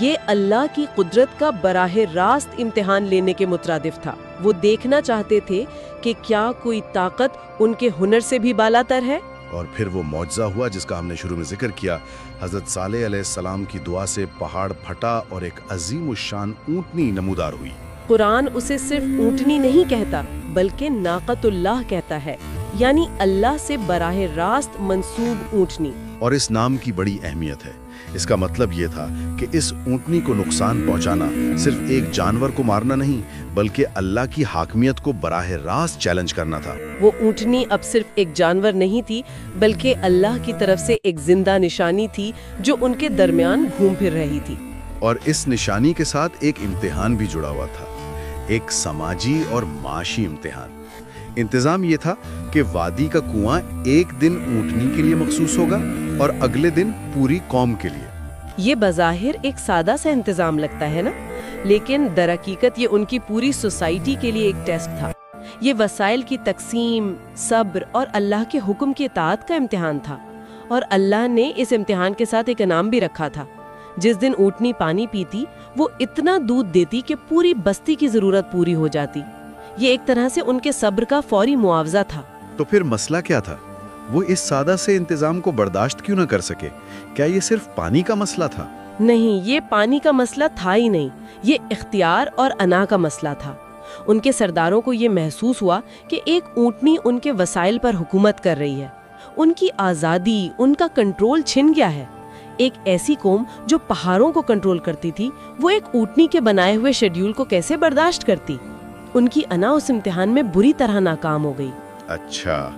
یہ اللہ کی قدرت کا براہ راست امتحان لینے کے مترادف تھا۔ وہ دیکھنا چاہتے تھے کہ کیا کوئی طاقت ان کے ہنر سے بھی بالاتر ہے۔ اور پھر وہ معجزہ ہوا جس کا ہم نے شروع میں ذکر کیا۔ حضرت صالح علیہ السلام کی دعا سے پہاڑ پھٹا اور ایک عظیم الشان اونٹنی نمودار ہوئی۔ قرآن اسے صرف اونٹنی نہیں کہتا بلکہ ناقۃ اللہ کہتا ہے، یعنی اللہ سے براہ راست منسوب اونٹنی۔ اور اس نام کی بڑی اہمیت ہے۔ اس کا مطلب یہ تھا کہ اس اونٹنی کو نقصان پہنچانا صرف ایک جانور کو مارنا نہیں بلکہ اللہ کی حاکمیت کو براہ راست چیلنج کرنا تھا۔ وہ اونٹنی اب صرف ایک جانور نہیں تھی بلکہ اللہ کی طرف سے ایک زندہ نشانی تھی جو ان کے درمیان گھوم پھر رہی تھی۔ اور اس نشانی کے ساتھ ایک امتحان بھی جڑا ہوا تھا، ایک سماجی اور معاشی امتحان۔ انتظام یہ تھا کہ وادی کا کنواں ایک دن اونٹنی کے لیے مخصوص ہوگا اور اگلے دن پوری قوم کے لیے۔ یہ بظاہر ایک سادہ سا انتظام لگتا ہے نا، لیکن در حقیقت یہ ان کی پوری سوسائٹی کے لیے ایک ٹیسٹ تھا۔ یہ وسائل کی تقسیم، صبر اور اللہ کے حکم کی اطاعت کا امتحان تھا، اور اللہ نے اس امتحان کے ساتھ ایک انعام بھی رکھا تھا۔ جس دن اونٹنی پانی پیتی وہ اتنا دودھ دیتی کہ پوری بستی کی ضرورت پوری ہو جاتی۔ یہ ایک طرح سے ان کے صبر کا فوری معاوضہ تھا۔ تو پھر مسئلہ کیا تھا؟ وہ اس سادہ سے انتظام کو برداشت کیوں نہ کر سکے؟ کیا یہ صرف پانی کا مسئلہ تھا؟ نہیں، یہ پانی کا مسئلہ تھا ہی نہیں، یہ اختیار اور انا کا مسئلہ تھا۔ ان کے سرداروں کو یہ محسوس ہوا کہ ایک اونٹنی ان کے وسائل پر حکومت کر رہی ہے، ان کی آزادی، ان کا کنٹرول چھن گیا ہے۔ ایک ایسی قوم جو پہاڑوں کو کنٹرول کرتی تھی، وہ ایک اونٹنی کے بنائے ہوئے شیڈیول کو کیسے برداشت کرتی؟ ان کی انا اس امتحان میں بری طرح ناکام ہو گئی۔ اچھا،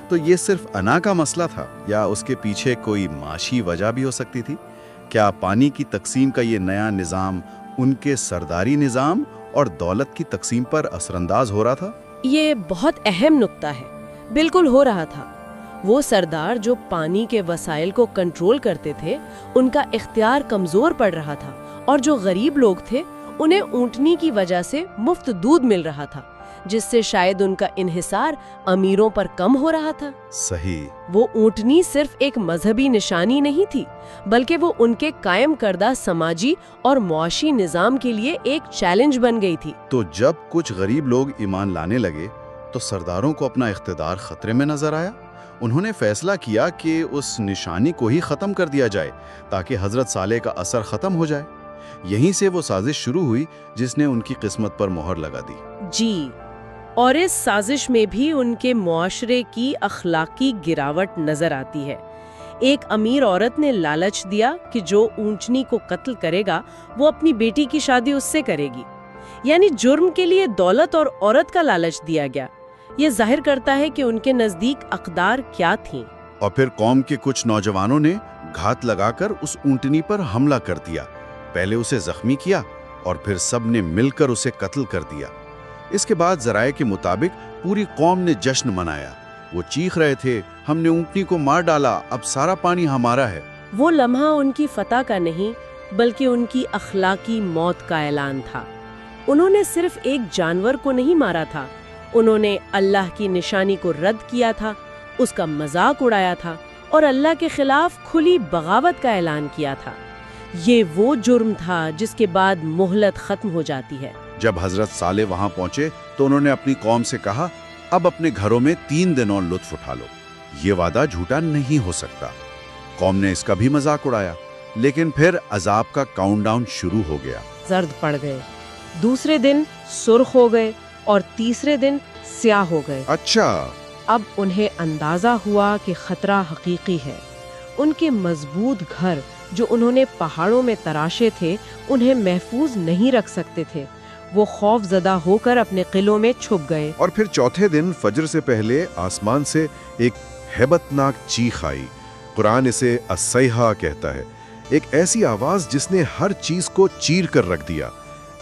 تو یہ صرف انا کا مسئلہ تھا یا اس کے پیچھے کوئی معاشی وجہ بھی ہو سکتی تھی؟ کیا پانی کی تقسیم کا یہ نیا نظام ان کے سرداری نظام اور دولت کی تقسیم پر اثر انداز ہو رہا تھا؟ یہ بہت اہم نقطہ ہے۔ بالکل ہو رہا تھا۔ وہ سردار جو پانی کے وسائل کو کنٹرول کرتے تھے، ان کا اختیار کمزور پڑ رہا تھا، اور جو غریب لوگ تھے انہیں اونٹنی کی وجہ سے مفت دودھ مل رہا تھا، جس سے شاید ان کا انحصار امیروں پر کم ہو رہا تھا۔ صحیح۔ وہ اونٹنی صرف ایک مذہبی نشانی نہیں تھی بلکہ وہ ان کے قائم کردہ سماجی اور معاشی نظام کے لیے ایک چیلنج بن گئی تھی۔ تو جب کچھ غریب لوگ ایمان لانے لگے تو سرداروں کو اپنا اقتدار خطرے میں نظر آیا۔ انہوں نے فیصلہ کیا کہ اس نشانی کو ہی ختم کر دیا جائے تاکہ حضرت صالح کا اثر ختم ہو جائے۔ یہیں سے وہ سازش شروع ہوئی جس نے ان کی قسمت پر مہر لگا دی۔ جی، اور اس سازش میں بھی ان کے معاشرے کی اخلاقی گراوٹ نظر آتی ہے۔ ایک امیر عورت نے لالچ دیا کہ جو اونٹنی کو قتل کرے گا وہ اپنی بیٹی کی شادی اس سے کرے گی، یعنی جرم کے لیے دولت اور عورت کا لالچ دیا گیا۔ یہ ظاہر کرتا ہے کہ ان کے نزدیک اقدار کیا تھیں۔ اور پھر قوم کے کچھ نوجوانوں نے گھات لگا کر اس اونٹنی پر حملہ کر دیا۔ پہلے اسے زخمی کیا اور پھر سب نے مل کر اسے قتل کر دیا۔ اس کے بعد ذرائع کے مطابق پوری قوم نے جشن منایا۔ وہ چیخ رہے تھے، ہم نے اونٹنی کو مار ڈالا، اب سارا پانی ہمارا ہے۔ وہ لمحہ ان کی فتح کا نہیں بلکہ ان کی اخلاقی موت کا اعلان تھا۔ انہوں نے صرف ایک جانور کو نہیں مارا تھا، انہوں نے اللہ کی نشانی کو رد کیا تھا، اس کا مذاق اڑایا تھا اور اللہ کے خلاف کھلی بغاوت کا اعلان کیا تھا۔ یہ وہ جرم تھا جس کے بعد مہلت ختم ہو جاتی ہے۔ جب حضرت صالح وہاں پہنچے تو انہوں نے اپنی قوم سے کہا، اب اپنے گھروں میں 3 دن اور لطف اٹھا لو، یہ وعدہ جھوٹا نہیں ہو سکتا۔ قوم نے اس کا بھی مذاق اڑایا، لیکن پھر عذاب کا کاؤنٹ ڈاؤن شروع ہو گیا۔ زرد پڑ گئے، دوسرے دن سرخ ہو گئے اور تیسرے دن سیاہ ہو گئے۔ اچھا، اب انہیں اندازہ ہوا کہ خطرہ حقیقی ہے۔ ان کے مضبوط گھر جو انہوں نے پہاڑوں میں تراشے تھے انہیں محفوظ نہیں رکھ سکتے تھے۔ وہ خوف زدہ ہو کر اپنے قلعوں میں چھپ گئے۔ اور پھر چوتھے دن فجر سے پہلے آسمان سے ایک ہیبت ناک چیخ آئی۔ قرآن اسے الصیحہ کہتا ہے، ایک ایسی آواز جس نے ہر چیز کو چیر کر رکھ دیا۔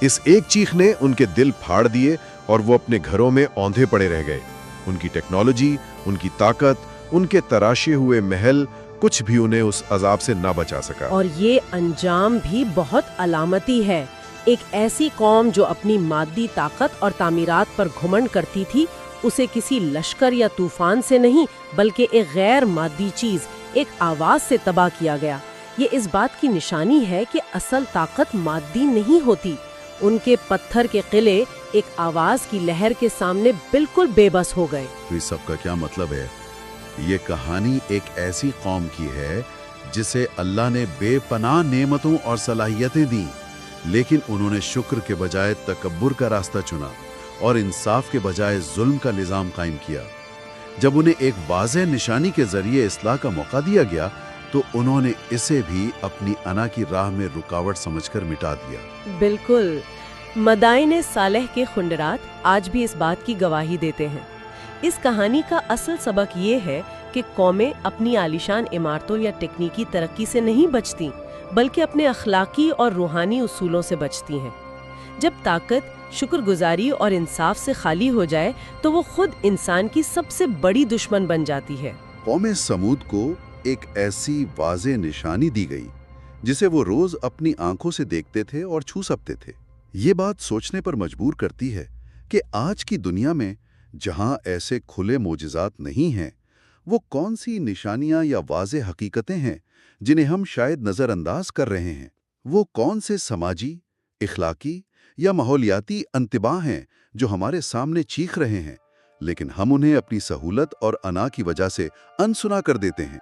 اس ایک چیخ نے ان کے دل پھاڑ دیے اور وہ اپنے گھروں میں اوندھے پڑے رہ گئے۔ ان کی ٹیکنالوجی، ان کی طاقت، ان کے تراشے ہوئے محل، کچھ بھی انہیں اس عذاب سے نہ بچا سکا۔ اور یہ انجام بھی بہت علامتی ہے۔ ایک ایسی قوم جو اپنی مادی طاقت اور تعمیرات پر گھمنڈ کرتی تھی، اسے کسی لشکر یا طوفان سے نہیں بلکہ ایک غیر مادی چیز، ایک آواز سے تباہ کیا گیا۔ یہ اس بات کی نشانی ہے کہ اصل طاقت مادی نہیں ہوتی. ان کے پتھر کے قلعے ایک آواز کی لہر کے سامنے بالکل بے بس ہو گئے. تو اس سب کا کیا مطلب ہے؟ یہ کہانی ایک ایسی قوم کی ہے جسے اللہ نے بے پناہ نعمتوں اور صلاحیتیں دیں، لیکن انہوں نے شکر کے بجائے تکبر کا راستہ چنا اور انصاف کے بجائے ظلم کا نظام قائم کیا. جب انہیں ایک واضح نشانی کے ذریعے اصلاح کا موقع دیا گیا تو انہوں نے اسے بھی اپنی انا کی راہ میں رکاوٹ سمجھ کر مٹا دیا. بالکل. مدائن صالح کے خنڈرات آج بھی اس بات کی گواہی دیتے ہیں. اس کہانی کا اصل سبق یہ ہے کہ قومیں اپنی عالیشان عمارتوں یا تکنیکی ترقی سے نہیں بچتیں، بلکہ اپنے اخلاقی اور روحانی اصولوں سے بچتی ہیں. جب طاقت شکر گزاری اور انصاف سے خالی ہو جائے تو وہ خود انسان کی سب سے بڑی دشمن بن جاتی ہے. قوم سمود کو ایک ایسی واضح نشانی دی گئی جسے وہ روز اپنی آنکھوں سے دیکھتے تھے اور چھو سکتے تھے. یہ بات سوچنے پر مجبور کرتی ہے کہ آج کی دنیا میں جہاں ایسے کھلے معجزات نہیں ہیں، وہ کون سی نشانیاں یا واضح حقیقتیں ہیں جنہیں ہم شاید نظر انداز کر رہے ہیں؟ وہ کون سے سماجی، اخلاقی یا ماحولیاتی انتباہ ہیں جو ہمارے سامنے چیخ رہے ہیں، لیکن ہم انہیں اپنی سہولت اور انا کی وجہ سے انسنا کر دیتے ہیں؟